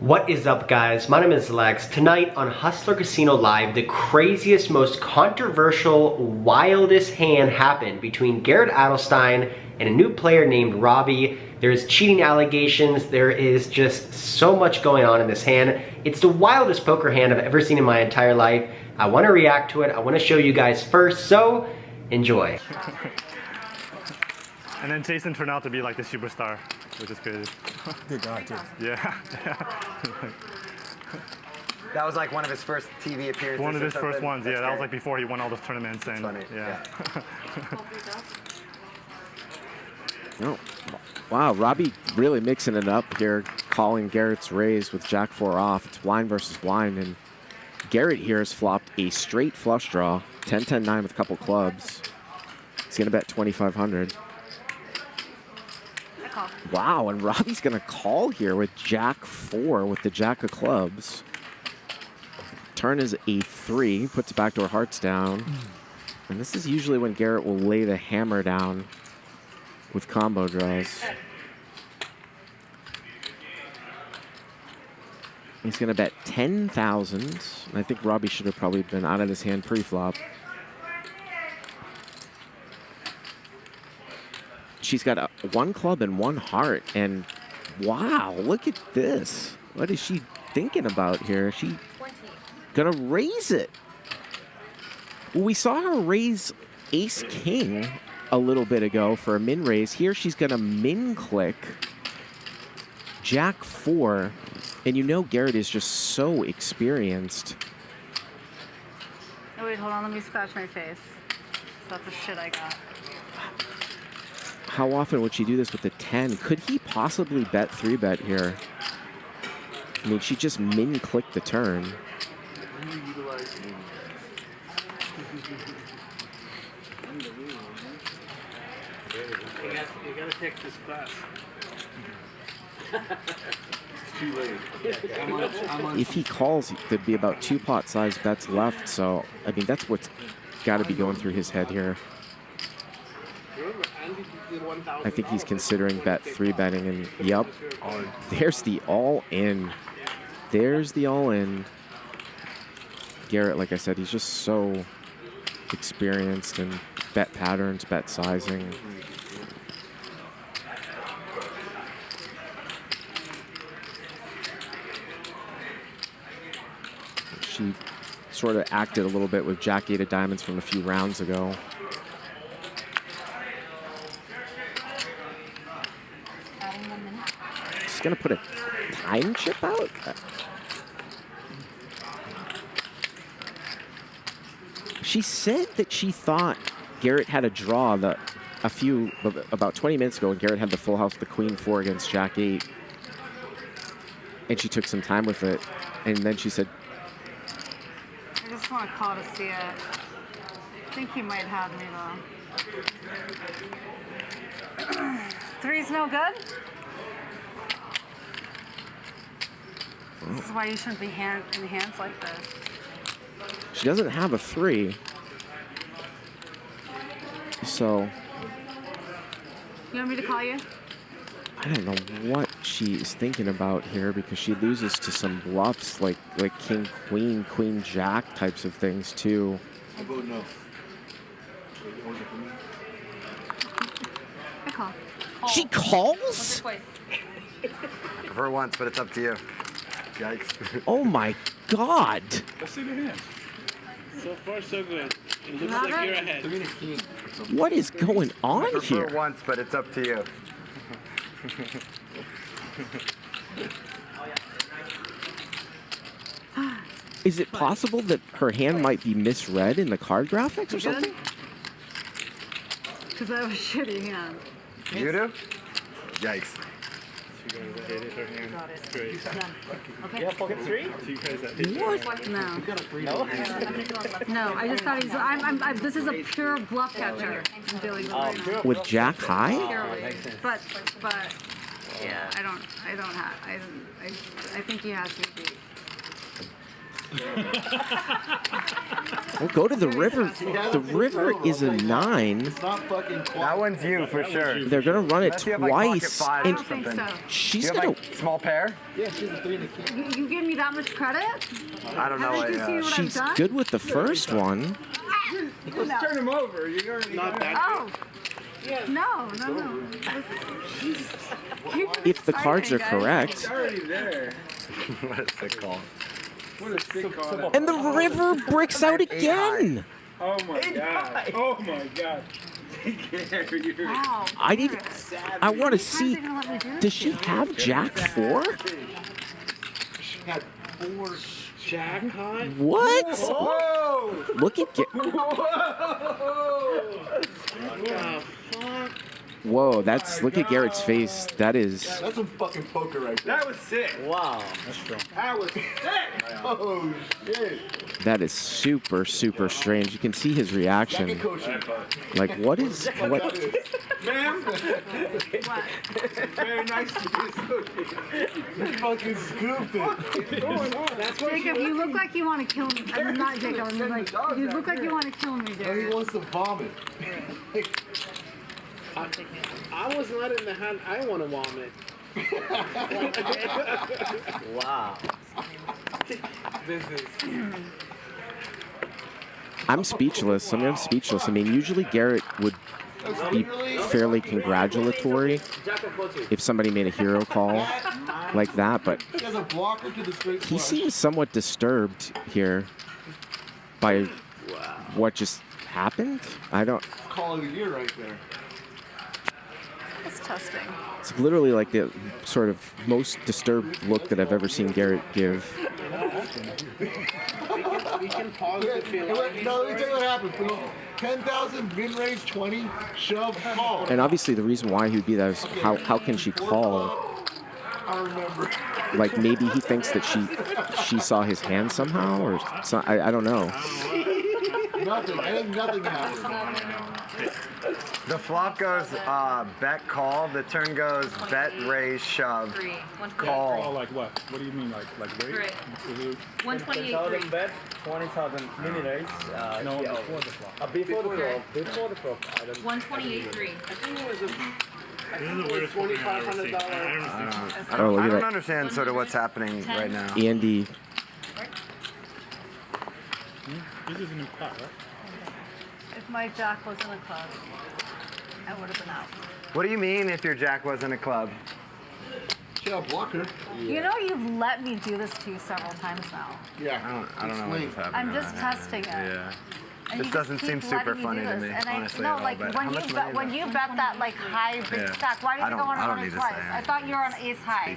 What is up, guys? My name is Lex. Tonight on Hustler Casino Live, the craziest, most controversial, wildest hand happened between Garrett Adelstein and a new player named Robbie. There's cheating allegations. There is just so much going on in this hand. It's the wildest poker hand I've ever seen in my entire life. I want to react to it. I want to show you guys first, so enjoy. And then Jason turned out to be like the superstar, which is crazy. Good guy, too. Yeah. That was like one of his first TV appearances. One of his first ones, yeah. That's That was great. like before he won all those tournaments. And, Funny, yeah. Oh, wow, Robbie really mixing it up here, calling Garrett's raise with Jack 4 off. It's blind versus blind, and Garrett here has flopped a straight flush draw, 10-10-9 with a couple clubs. He's gonna bet 2,500. Wow, and Robbie's gonna call here with Jack 4 with the Jack of clubs. Turn is a 3, puts backdoor hearts down. And this is usually when Garrett will lay the hammer down with combo draws. He's gonna bet 10,000. And I think Robbie should have probably been out of this hand pre-flop. She's got one club and one heart, and wow, look at this. What is she thinking about here? She gonna raise it. Well, we saw her raise ace king a little bit ago for a min raise. Here she's gonna min click Jack 4, and you know Garrett is just so experienced. Oh wait, hold on, let me scratch my face. That's the shit I got. How often would she do this with the 10? Could he possibly bet 3-bet here? I mean, she just min-clicked the turn. You gotta take this class. If he calls, there'd be about 2 pot-sized bets left. So, I mean, that's what's got to be going through his head here. I think he's considering bet 3-betting, and yep, there's the all-in. There's the all-in. Garrett, like I said, he's just so experienced in bet patterns, bet sizing. She sort of acted a little bit with Jack 8 of diamonds from a few rounds ago. She's gonna put a time chip out? She said that she thought Garrett had a draw about 20 minutes ago when Garrett had the full house, the Queen 4 against Jack 8. And she took some time with it. And then she said, I just want to call to see it. I think he might have me though. 3's no good? This is why you shouldn't be in hands like this. she doesn't have a 3. So, You want me to call you? I don't know what she is thinking about here, because she loses to some bluffs like King, Queen, Queen, Jack types of things too. I vote no. I call. She calls? Twice. I prefer once, but it's up to you. Yikes. Oh my God. Let's see the hand. So far, so good. It looks Not like it? you're ahead. What is going on I prefer here? once, but it's up to you. Is it possible that her hand might be misread in the card graphics or something? Because I have a shitty hand. You do? Yikes. You guys that hated her hand. Got it. Great. Done. Okay. Yeah, pocket 3? You guys that hated her hand. No. No, I just thought he's. This is a pure bluff catcher. I'm dealing with right now. With Jack high? Purely. But yeah, I don't have. I think he has me beat. We'll go to the river. The river is a 9. It's not fucking quiet. That one's you for sure. They're gonna run it Unless you have, like, pocket twice, fives and or something. so. Do she's you have, gonna. like, small pair? Yeah, she's a 3 and a king. You give me that much credit? I don't know. Haven't you seen what She's I've done? good with the first one. Let's turn him over. You're already not that. Oh. No. If the cards are correct. It's already there. What is it called? What a sick call. And the river breaks out again. Oh my god. Oh my god. Wow. I want to How's see. they gonna let me do this Does to she you? have Jack 4? She had 4. Jack hot? What? Whoa! Look at Whoa, look at Garrett's face. That is. That's some fucking poker right there. That was sick. Wow. That's strong. That was sick. Oh, shit. That is super, super strange. You can see his reaction. Second coaching. Like, what is. What? Ma'am? What? Very nice to meet you. You fucking scooped it. Jacob, you look like you want to kill me. I mean, not Jacob. I mean, like, you look like you want to kill me, And he Jared. wants to vomit. I was not in the hand. I want to vomit. Wow. This is. I'm speechless. I'm speechless. I mean, usually Garrett would be fairly congratulatory if somebody made a hero call like that, but He has a blocker to the straight he flush. seems somewhat disturbed here by what just happened. I don't. Call of the year right there. It's testing. It's literally like the sort of most disturbed look that I've ever seen Garrett give. We can pause the feeling. No, let me tell you what happened. 10,000, mid-range 20, shove, call. And obviously the reason why he would be that is how can she call? I remember. Like maybe he thinks that she saw his hand somehow, or so, I don't know. Nothing. I think nothing happened. The flop goes bet call. The turn goes bet raise shove call. Like what? What do you mean? Like wait? Right. 128.3. bet, 20,000 mini raise. No, before the flop. Before the flop. Before the flop. 128.3. This is the weirdest fucking thing I've ever seen. I've never seen. I Oh, look at don't that. understand sort of what's happening right now. Andy. This is a new pot, right? If my Jack was in a club, I would have been out. What do you mean if your jack was in a club? She had a blocker. You know you've let me do this to you several times now. Yeah. I don't know what's happening. I'm just right now. testing it. Yeah. And This you just doesn't keep seem super letting funny do to this. me, And honestly, no, at all, like but when how you much bet, money when is you that? bet that like high big Yeah. stack, why did I you go don't- on I don't only need to twice? say I thought you were on ace high.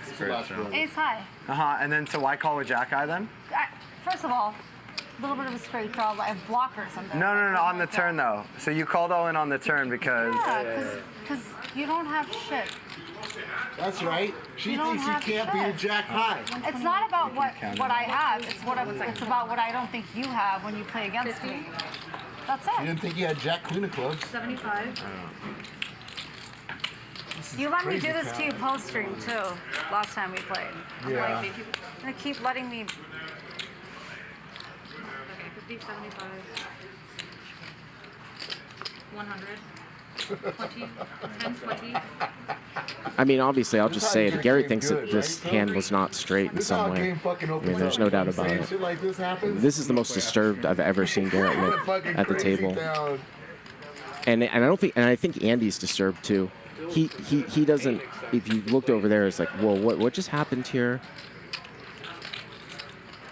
Ace high. And then so why call with jack high then? First of all, a little bit of a straight draw, but I have blockers on there. No, on the turn though. So you called all in on the turn because. Yeah, because you don't have shit. That's right. She You don't thinks you have can't beat a shit. jack high. It's not about what I have. It's about what I don't think you have when you play against me. That's You it. didn't think you had jack queen of clubs. 75. You let me do crazy this to you post stream too. Last time we played. Yeah. Like, you're gonna keep letting me. Okay, 50, 75. 100. 20. 10, 20. I mean, obviously, I'll just say This is it. how Garrett you thinks get that good, this right? hand was not straight in This is how some a way. game fucking I opens mean, there's up. no doubt You know what about I'm it. saying? Shit like this happens. This is the most disturbed I've ever seen Garrett look Fucking at the crazy table. town. And I think Andy's disturbed too. He doesn't. If you looked over there, it's like, whoa, what just happened here?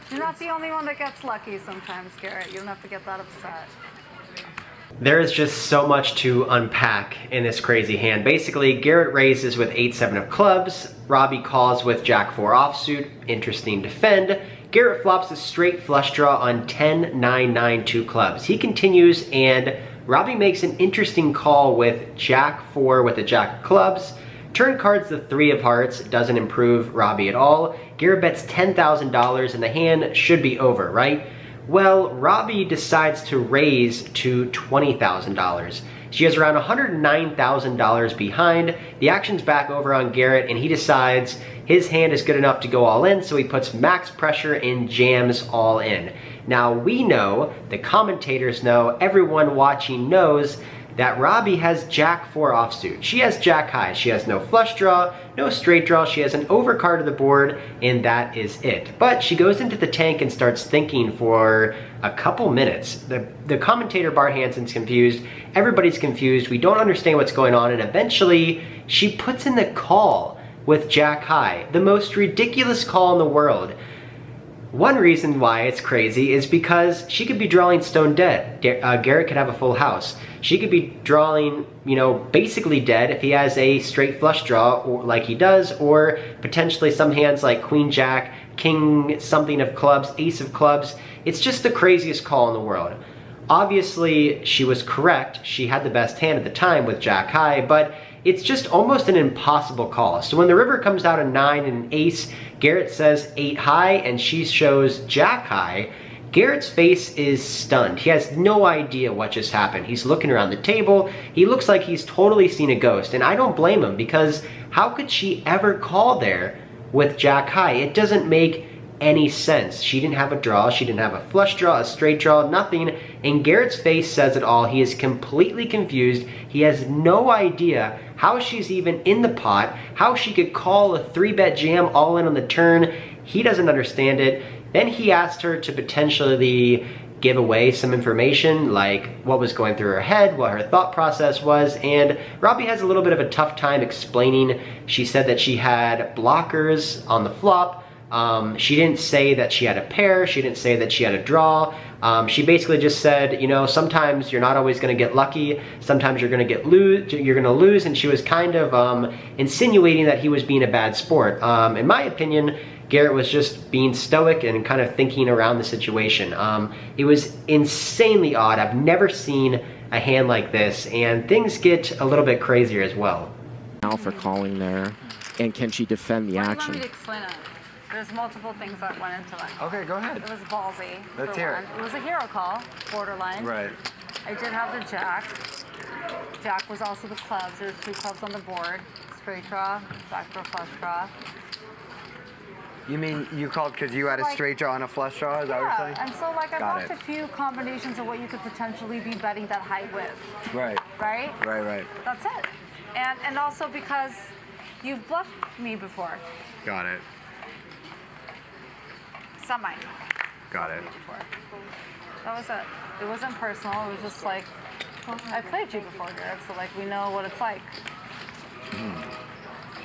You're not the only one that gets lucky sometimes, Garrett. You don't have to get that upset. There is just so much to unpack in this crazy hand. Basically, Garrett raises with 8-7 of clubs. Robbie calls with Jack 4 offsuit. Interesting defend. Garrett flops a straight flush draw on 10-9-9 2 clubs. He continues and Robbie makes an interesting call with Jack 4 with a Jack of clubs. Turn cards the 3 of hearts. Doesn't improve Robbie at all. Garrett bets $10,000 and the hand should be over, right? Well, Robbie decides to raise to $20,000. She is around $109,000 behind. The action's back over on Garrett, and he decides his hand is good enough to go all in, so he puts max pressure and jams all in. Now we know, the commentators know, everyone watching knows that Robbie has Jack 4 offsuit. She has Jack high. She has no flush draw, no straight draw. She has an overcard of the board, and that is it. But she goes into the tank and starts thinking for a couple minutes. The commentator Bart Hansen's confused. Everybody's confused. We don't understand what's going on, and eventually she puts in the call with Jack high. The most ridiculous call in the world. One reason why it's crazy is because she could be drawing stone dead. Garrett could have a full house. She could be drawing, you know, basically dead if he has a straight flush draw or like he does, or potentially some hands like queen jack, king something of clubs, ace of clubs. It's just the craziest call in the world. Obviously, she was correct. She had the best hand at the time with Jack high, but it's just almost an impossible call. So when the river comes out a 9 and an ace, Garrett says 8 high and she shows Jack high. Garrett's face is stunned. He has no idea what just happened. He's looking around the table. He looks like he's totally seen a ghost, and I don't blame him, because how could she ever call there with Jack high? It doesn't make any sense. She didn't have a draw. She didn't have a flush draw, a straight draw, nothing. And Garrett's face says it all. He is completely confused. He has no idea how she's even in the pot, how she could call a 3-bet jam all in on the turn. He doesn't understand it. Then he asked her to potentially give away some information, like what was going through her head, what her thought process was, and Robbie has a little bit of a tough time explaining. She said that she had blockers on the flop. She didn't say that she had a pair. She didn't say that she had a draw. She basically just said, you know, sometimes you're not always going to get lucky. Sometimes you're going to lose. And she was kind of insinuating that he was being a bad sport. In my opinion, Garrett was just being stoic and kind of thinking around the situation. It was insanely odd. I've never seen a hand like this, and things get a little bit crazier as well. Now for calling there, and can she defend the action? Let me explain it. There's multiple things that went into it. Okay, go ahead. It was ballsy. Let's hear it. It was a hero call, borderline. Right. I did have the jack. Jack was also the clubs. There's 2 clubs on the board. Straight draw, backdoor flush draw. You mean you called because you had a straight draw and a flush draw? Is that what you're saying? And so like I Got watched it. a few combinations of what you could potentially be betting that height with. Right. Right? Right. That's it. And also because you've bluffed me before. Got it. Semi. Got it. Before. That was it. It wasn't personal. It was just like, well, I played you before, Garrett, so like we know what it's like.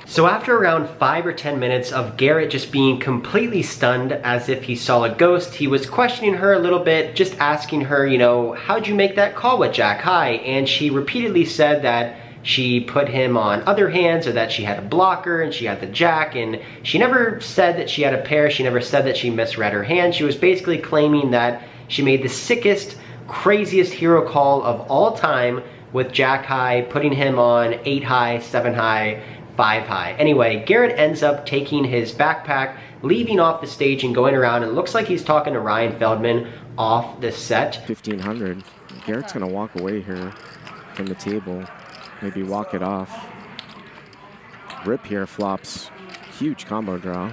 So after around 5 or 10 minutes of Garrett just being completely stunned as if he saw a ghost, he was questioning her a little bit, just asking her, you know, how'd you make that call with Jack high? And she repeatedly said that she put him on other hands, or that she had a blocker and she had the jack, and she never said that she had a pair. She never said that she misread her hand. She was basically claiming that she made the sickest, craziest hero call of all time with Jack high, putting him on 8 high, 7 high, 5 high. Anyway, Garrett ends up taking his backpack, leaving off the stage and going around, and it looks like he's talking to Ryan Feldman off the set. 1500. Garrett's gonna walk away here from the table. Maybe walk it off. Rip here flops. Huge combo draw.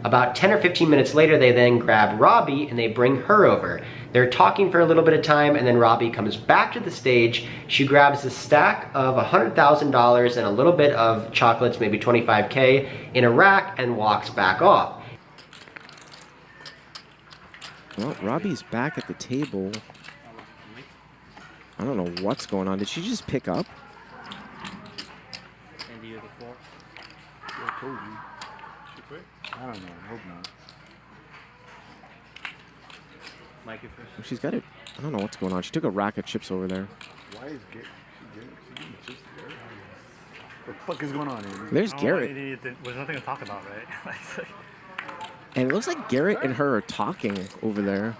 About 10 or 15 minutes later, they then grab Robbie and they bring her over. They're talking for a little bit of time, and then Robbie comes back to the stage. She grabs a stack of $100,000 and a little bit of chocolates, maybe 25K, in a rack and walks back off. Well, Robbie's back at the table. I don't know what's going on. Did she just pick up? And the other 4? I told you. She quit? I don't know. I hope not. Mikey first. She's got it. I don't know what's going on. She took a rack of chips over there. Why is Garrett? Just Garrett? What the fuck is going on here? There's Garrett. There's nothing to talk about, right? And it looks like Garrett and her are talking over there.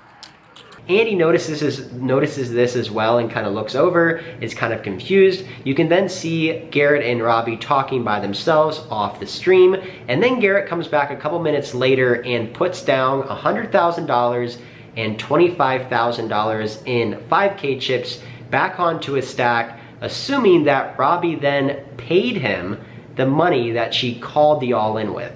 Andy notices this as well and kind of looks over, is kind of confused. You can then see Garrett and Robbie talking by themselves off the stream, and then Garrett comes back a couple minutes later and puts down $100,000 and $25,000 in 5K chips back onto his stack, assuming that Robbie then paid him the money that she called the all-in with.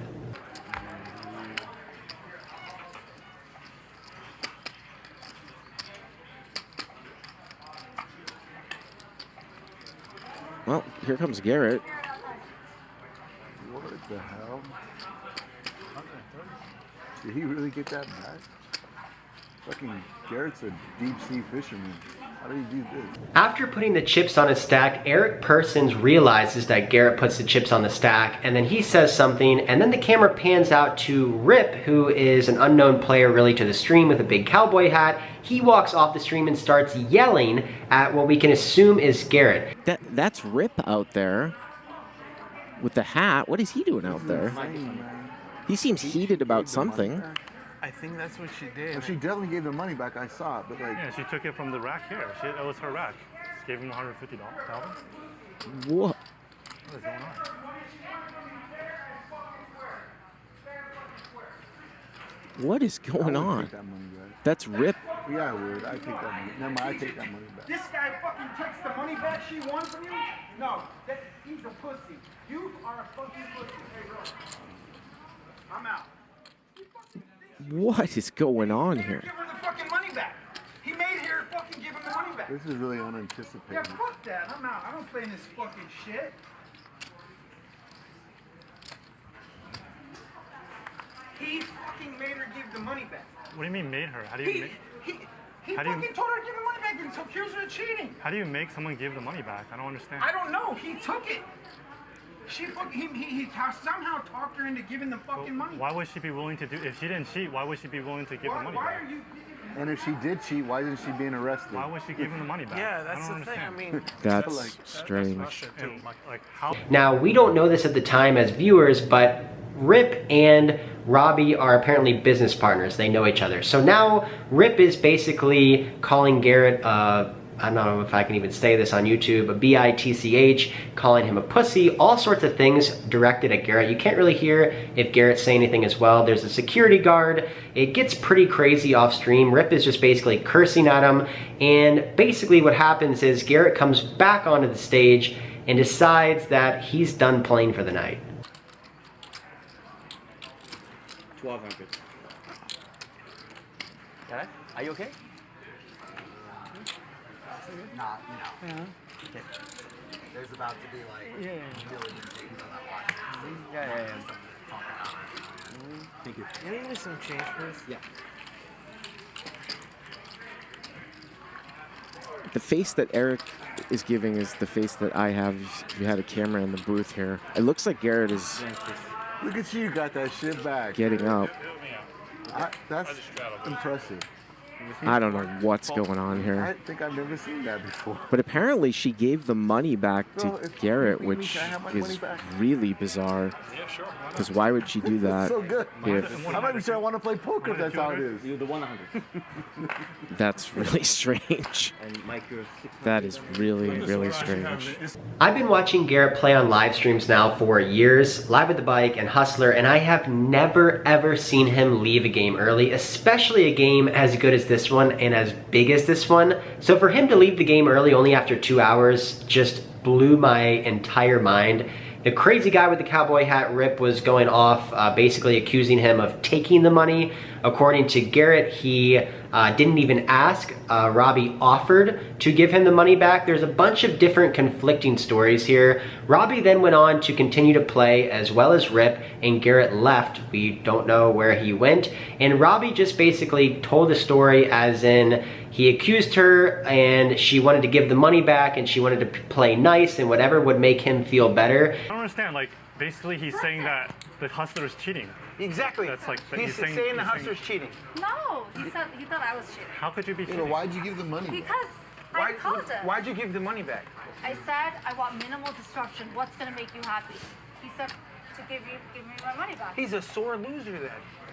Well, here comes Garrett. What the hell? Did he really get that back? Fucking Garrett's a deep sea fisherman. How do you do this? After putting the chips on his stack, Eric Persons realizes that Garrett puts the chips on the stack, and then he says something, and then the camera pans out to Rip, who is an unknown player really to the stream with a big cowboy hat. He walks off the stream and starts yelling at what we can assume is Garrett. That's Rip out there with the hat. What is he doing out there? He seems heated about something. I think that's what she did. Well, she definitely gave the money back. I saw it, but like. Yeah, she took it from the rack here. That was her rack. Just gave him $150. What? What is going on? What is going on? Take that money back. That's Rip. Yeah, I would. I take that money. Never mind, I take that money back. This guy fucking takes the money back she won from you? No, he's a pussy. You are a fucking pussy. Hey, bro. I'm out. What is going on here? Give her the fucking money back. He made her fucking give him the money back. This is really unanticipated. Yeah, fuck that. I'm out. I don't play in this fucking shit. He fucking made her give the money back. What do you mean made her? How do you make? He How do you- fucking told her to give the money back and accused her of cheating. How do you make someone give the money back? I don't understand. I don't know. He took it. She fucking he somehow talked her into giving the fucking money. Why would she be willing to do? If she didn't cheat, why would she be willing to give the money Why back? are you? And if she did cheat, why isn't she being arrested? Why would she give him the money back? Yeah, that's I don't the thing. I understand. mean, That's strange. And, like how? Now, we don't know this at the time as viewers, but Rip and Robbie are apparently business partners. They know each other. So now Rip is basically calling Garrett, I don't know if I can even say this on YouTube, a bitch, calling him a pussy, all sorts of things directed at Garrett. You can't really hear if Garrett's saying anything as well. There's a security guard. It gets pretty crazy off stream. Rip is just basically cursing at him. And basically what happens is Garrett comes back onto the stage and decides that he's done playing for the night. 1200. Got it? Are you okay? Not, you know. There's about to be like millions of people that watch. Yeah. Thank you. can you give me some change, please? Yeah. The face that Eric is giving is the face that I have if you had a camera in the booth here. It looks like Garrett is Look at you, got that shit back. getting up. That's impressive. I don't know what's going on I here. think I've never seen that before. But apparently she gave the money back to Bro, if Garrett, you beat me, which can I have my money is back? really bizarre. Because why would she do that? So good. If I might be sure I want to play poker if that's how it is. You the 100. that's really strange. And Mike, you're 600. That is really, really strange. I've been watching Garrett play on live streams now for years, Live with the Bike and Hustler, and I have never ever seen him leave a game early, especially a game as good as this one and as big as this one. So for him to leave the game early only after 2 hours just blew my entire mind. The crazy guy with the cowboy hat, Rip, was going off, basically accusing him of taking the money. According to Garrett, he didn't even ask. Robbie offered to give him the money back. There's a bunch of different conflicting stories here. Robbie then went on to continue to play as well as Rip, and Garrett left. We don't know where he went. And Robbie just basically told the story as in he accused her and she wanted to give the money back and she wanted to play nice and whatever would make him feel better. I don't understand. Like basically, he's saying that the hustler is cheating. Exactly. That's like he's saying the hustler's cheating. No, he thought I was cheating. How could you be Yeah, but cheating? why'd you give the money? Because I called him. Why'd you give the money back? I said I want minimal disruption. What's gonna make you happy? He said to give me my money back. He's a sore loser then.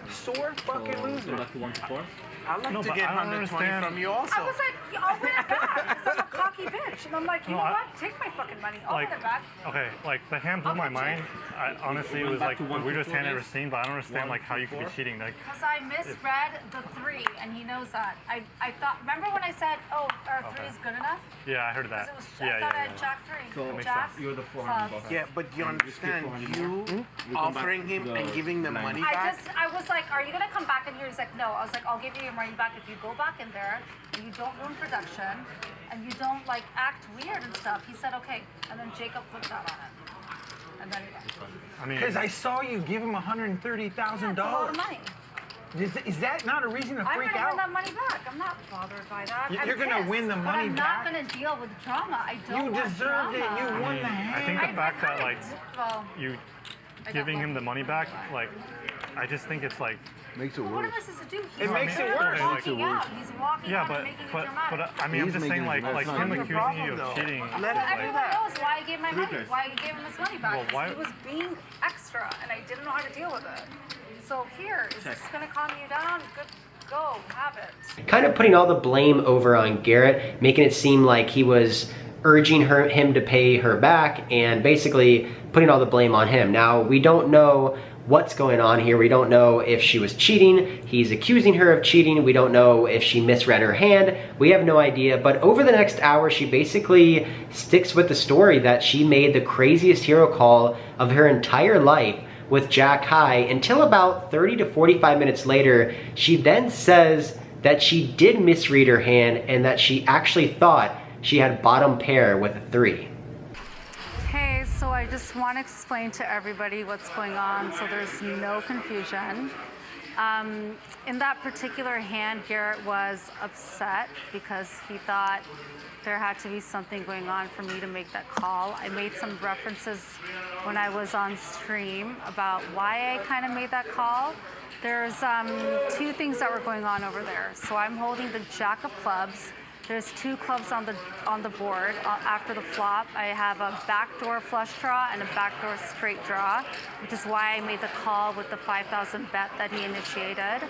Sore fucking loser. Back to 1 to 4. I'd like No, to but get I don't 120 understand. from you also. I was like, I'll win it back. 'Cause I'm a cocky cocky bitch. And I'm like, you know what? Take my fucking money. I'll get it back. Okay, like the hand blew my mind. Honestly, it was like the weirdest hand I've ever seen, but I don't understand like how you could be cheating. Like, because I misread the 3, and he knows that. I thought, remember when I said, oh, our 3 is good enough? Yeah, I heard that. I thought I had Jack 3. So Jack, you're the 400 clubs. bucks. Yeah, but you understand, you offering him and giving the money back? I was like, are you going to come back in here? He's like, no. I was like, I'll give you your money back if you go back in there and you don't ruin production and you don't like act weird and stuff. He said, okay. And then Jacob flipped out on it. And then he left. I mean, Because I saw you give him $130,000. That's a lot of money. Is that not a reason to I'm freak going to out? win that money back. I'm not bothered by that. You're going to win the money back? I'm not going to deal with drama. I don't You want deserved it. drama. You won the hand. I think the fact that like Well, you giving him the money back, like, I just think it's like. Makes it what worse. am I supposed to do? It makes it worse. Walking out. He's walking Yeah, out but and making it dramatic. I mean, I'm He's just saying making like it- that's him not your accusing you problem, of cheating. Let Well, him do everyone that. knows why I gave my money, why I gave him his money back. Well, because why- he was being extra, and I didn't know how to deal with it. So here, is this going to calm you down? Good, go, have it. Kind of putting all the blame over on Garrett, making it seem like he was urging him to pay her back and basically putting all the blame on him. Now, we don't know what's going on here. We don't know if she was cheating. He's accusing her of cheating. We don't know if she misread her hand. We have no idea. But over the next hour, she basically sticks with the story that she made the craziest hero call of her entire life with Jack high until about 30 to 45 minutes later. She then says that she did misread her hand and that she actually thought she had bottom pair with a 3. Hey, so I just want to explain to everybody what's going on so there's no confusion. In that particular hand, Garrett was upset because he thought there had to be something going on for me to make that call. I made some references when I was on stream about why I kind of made that call. There's 2 things that were going on over there. So I'm holding the Jack of clubs. There's 2 clubs on the board. After the flop, I have a backdoor flush draw and a backdoor straight draw, which is why I made the call with the 5,000 bet that he initiated.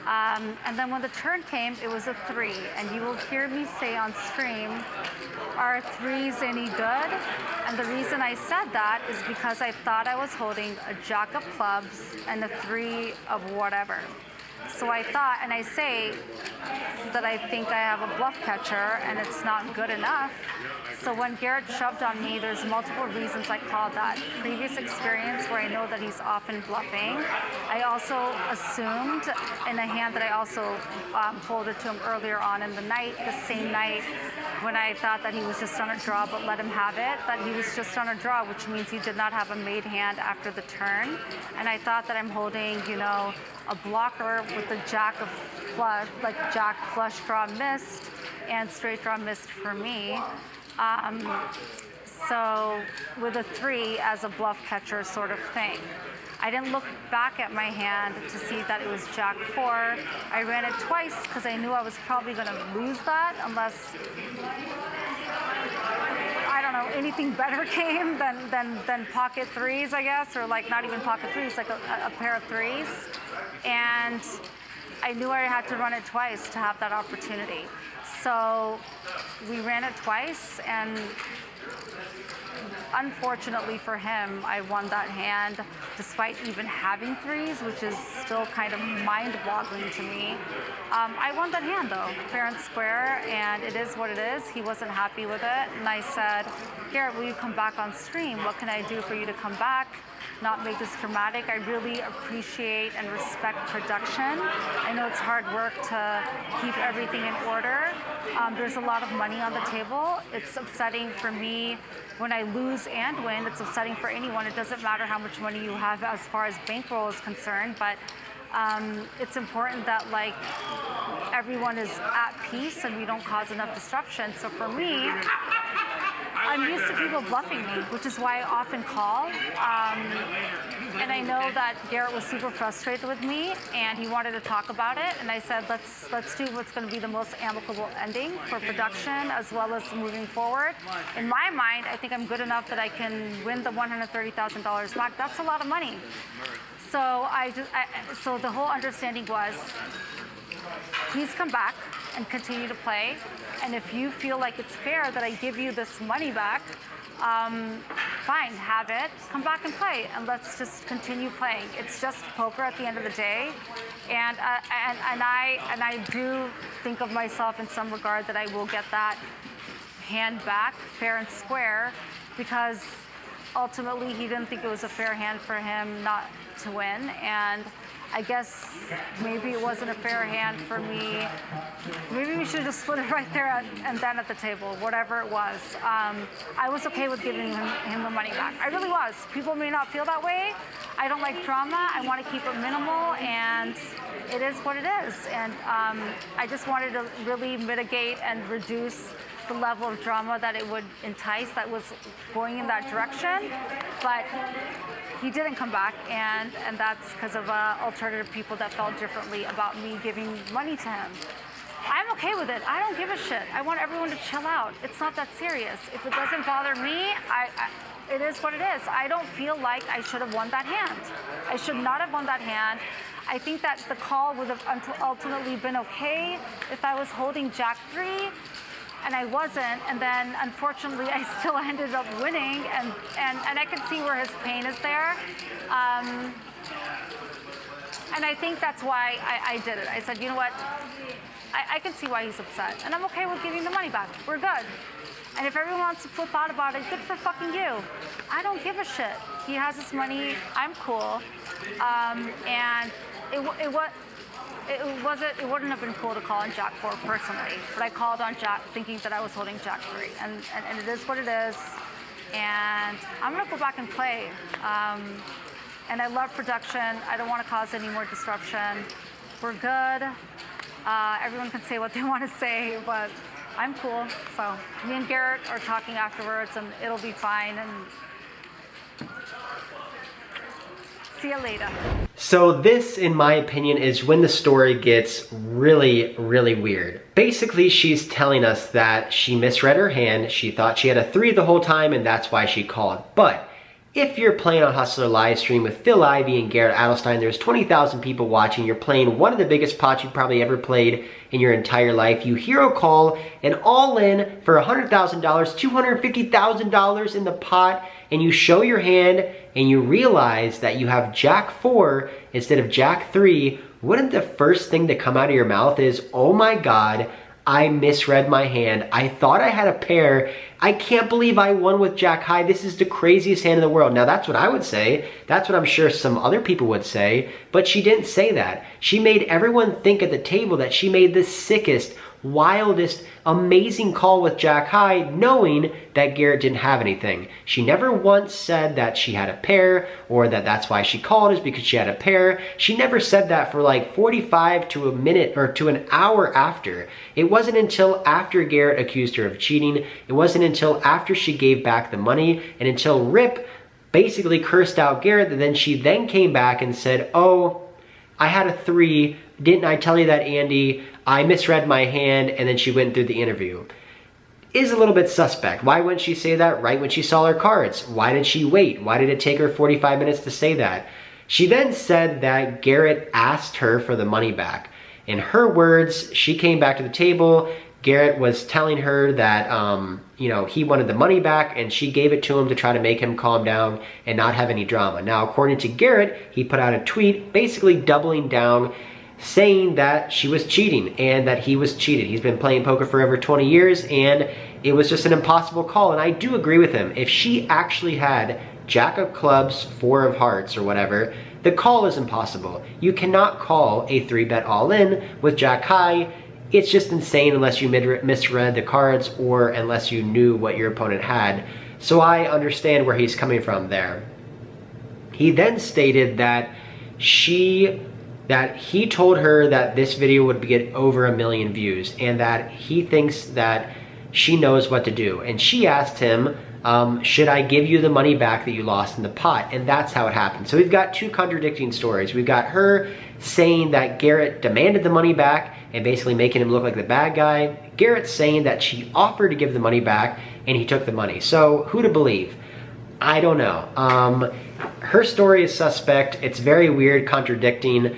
And then when the turn came, it was a 3. And you will hear me say on stream, are 3s any good? And the reason I said that is because I thought I was holding a Jack of clubs and a 3 of whatever. So I thought, and I say that I think I have a bluff catcher and it's not good enough. So when Garrett shoved on me, there's multiple reasons I called that. Previous experience where I know that he's often bluffing. I also assumed in a hand that I also folded to him earlier on in the night, the same night when I thought that he was just on a draw but let him have it, that he was just on a draw, which means he did not have a made hand after the turn. And I thought that I'm holding, you know, a blocker with the Jack of flush, like Jack flush draw missed and straight draw missed for me. So with a 3 as a bluff catcher sort of thing. I didn't look back at my hand to see that it was Jack 4. I ran it twice because I knew I was probably going to lose that unless, I don't know, anything better came than pocket 3s, I guess, or like not even pocket 3s, like a pair of 3s. And I knew I had to run it twice to have that opportunity. So we ran it twice, and unfortunately for him, I won that hand despite even having 3s, which is still kind of mind-boggling to me. I won that hand though, fair and square, and it is what it is. He wasn't happy with it, and I said, Garrett, will you come back on stream? What can I do for you to come back? Not make this dramatic. I really appreciate and respect production. I know it's hard work to keep everything in order. There's a lot of money on the table. It's upsetting for me when I lose and win. It's upsetting for anyone. It doesn't matter how much money you have as far as bankroll is concerned, but it's important that like everyone is at peace and we don't cause enough disruption. So for me, I'm used to people bluffing me, which is why I often call. And I know that Garrett was super frustrated with me, and he wanted to talk about it. And I said, let's do what's going to be the most amicable ending for production as well as moving forward. In my mind, I think I'm good enough that I can win the $130,000 back. That's a lot of money. So so the whole understanding was, please come back and continue to play. And if you feel like it's fair that I give you this money back, fine, have it, come back and play, and let's just continue playing. It's just poker at the end of the day, and I do think of myself in some regard that I will get that hand back fair and square, because ultimately he didn't think it was a fair hand for him not to win, and I guess maybe it wasn't a fair hand for me. Maybe we should just split it right there and then at the table, whatever it was. I was okay with giving him the money back. I really was. People may not feel that way. I don't like drama. I want to keep it minimal, and it is what it is. And I just wanted to really mitigate and reduce the level of drama that it would entice that was going in that direction. But he didn't come back, and that's because of alternative people that felt differently about me giving money to him. I'm okay with it. I don't give a shit. I want everyone to chill out. It's not that serious. If it doesn't bother me, it is what it is. I don't feel like I should have won that hand. I should not have won that hand. I think that the call would have ultimately been okay if I was holding Jack 3, and I wasn't, and then unfortunately I still ended up winning, and I can see where his pain is there. And I think that's why I did it. I said, you know what, I can see why he's upset, and I'm okay with giving the money back. We're good. And if everyone wants to flip out about it, good for fucking you. I don't give a shit. He has his money, I'm cool. And it wouldn't have been cool to call on Jack 4 personally, but I called on Jack thinking that I was holding Jack 3, and it is what it is, and I'm gonna go back and play. And I love production. I don't want to cause any more disruption. We're good. Everyone can say what they want to say, but I'm cool. So me and Garrett are talking afterwards, and it'll be fine, and see you later. So this, in my opinion, is when the story gets really, really weird. Basically, she's telling us that she misread her hand, she thought she had a 3 the whole time, and that's why she called. But if you're playing on Hustler live stream with Phil Ivey and Garrett Adelstein, there's 20,000 people watching, you're playing one of the biggest pots you've probably ever played in your entire life. You hero call an all-in for $100,000, $250,000 in the pot, and you show your hand and you realize that you have Jack 4 instead of Jack 3, wouldn't the first thing to come out of your mouth is, oh my God, I misread my hand. I thought I had a pair. I can't believe I won with Jack High. This is the craziest hand in the world. Now that's what I would say. That's what I'm sure some other people would say, but she didn't say that. She made everyone think at the table that she made the sickest, wildest, amazing call with Jack High, knowing that Garrett didn't have anything. She never once said that she had a pair, or that that's why she called is because she had a pair. She never said that for like 45 to a minute or to an hour after. It wasn't until after Garrett accused her of cheating, it wasn't until after she gave back the money, and until Rip basically cursed out Garrett, that then she then came back and said, oh, I had a 3, didn't I tell you that, Andy? I misread my hand, and then she went through the interview. Is a little bit suspect. Why wouldn't she say that right when she saw her cards? Why did she wait? Why did it take her 45 minutes to say that? She then said that Garrett asked her for the money back. In her words, she came back to the table. Garrett was telling her that, you know, he wanted the money back, and she gave it to him to try to make him calm down and not have any drama. Now, according to Garrett, he put out a tweet basically doubling down, saying that she was cheating and that he was cheated. He's been playing poker for over 20 years, and it was just an impossible call. And I do agree with him. If she actually had Jack of Clubs, 4 of Hearts, or whatever, the call is impossible. You cannot call a 3-bet all-in with Jack High. It's just insane unless you misread the cards or unless you knew what your opponent had. So I understand where he's coming from there. He then stated that he told her that this video would get over 1 million views, and that he thinks that she knows what to do. And she asked him, should I give you the money back that you lost in the pot? And that's how it happened. So we've got 2 contradicting stories. We've got her saying that Garrett demanded the money back and basically making him look like the bad guy. Garrett saying that she offered to give the money back and he took the money. So who to believe? I don't know. Her story is suspect. It's very weird, contradicting.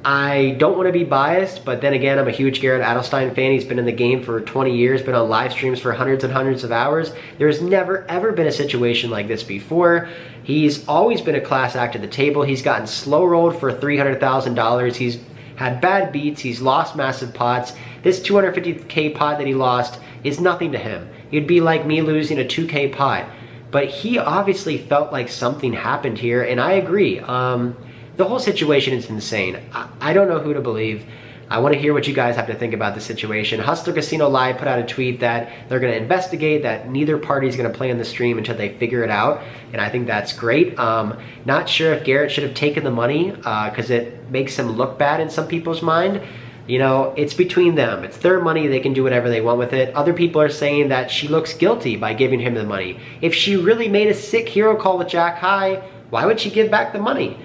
I don't want to be biased, but then again, I'm a huge Garrett Adelstein fan. He's been in the game for 20 years, been on live streams for hundreds and hundreds of hours. There's never ever been a situation like this before. He's always been a class act at the table. He's gotten slow rolled for $300,000. He's had bad beats. He's lost massive pots. This 250K pot that he lost is nothing to him. It'd be like me losing a 2K pot. But he obviously felt like something happened here, and I agree. The whole situation is insane. I don't know who to believe. I want to hear what you guys have to think about the situation. Hustler Casino Live put out a tweet that they're going to investigate, that neither party is going to play on the stream until they figure it out, and I think that's great. Not sure if Garrett should have taken the money because it makes him look bad in some people's mind. You know, it's between them. It's their money. They can do whatever they want with it. Other people are saying that she looks guilty by giving him the money. If she really made a sick hero call with Jack High, why would she give back the money?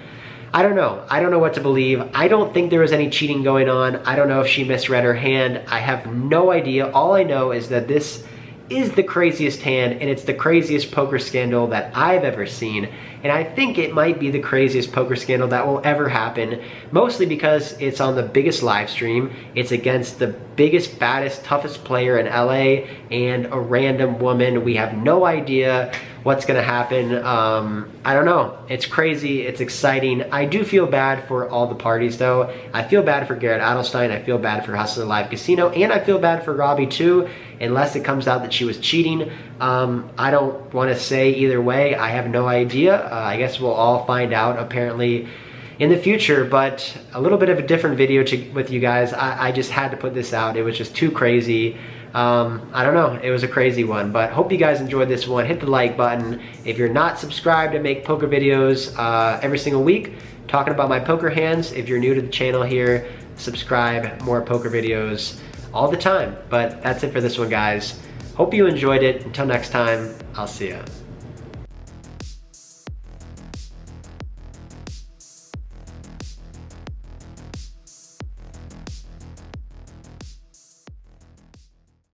I don't know. I don't know what to believe. I don't think there was any cheating going on. I don't know if she misread her hand. I have no idea. All I know is that this is the craziest hand, and it's the craziest poker scandal that I've ever seen. And I think it might be the craziest poker scandal that will ever happen, mostly because it's on the biggest live stream. It's against the biggest, baddest, toughest player in LA and a random woman. We have no idea what's gonna happen. I don't know. It's crazy. It's exciting. I do feel bad for all the parties though. I feel bad for Garrett Adelstein. I feel bad for Hustler Live Casino, and I feel bad for Robbie too, unless it comes out that she was cheating. I don't want to say either way. I have no idea. I guess we'll all find out apparently in the future, but a little bit of a different video with you guys. I just had to put this out. It was just too crazy. I don't know, it was a crazy one, but hope you guys enjoyed this one. Hit the like button. If you're not subscribed, I make poker videos every single week talking about my poker hands. If you're new to the channel here, subscribe. More poker videos all the time. But that's it for this one, guys. Hope you enjoyed it. Until next time, I'll see ya.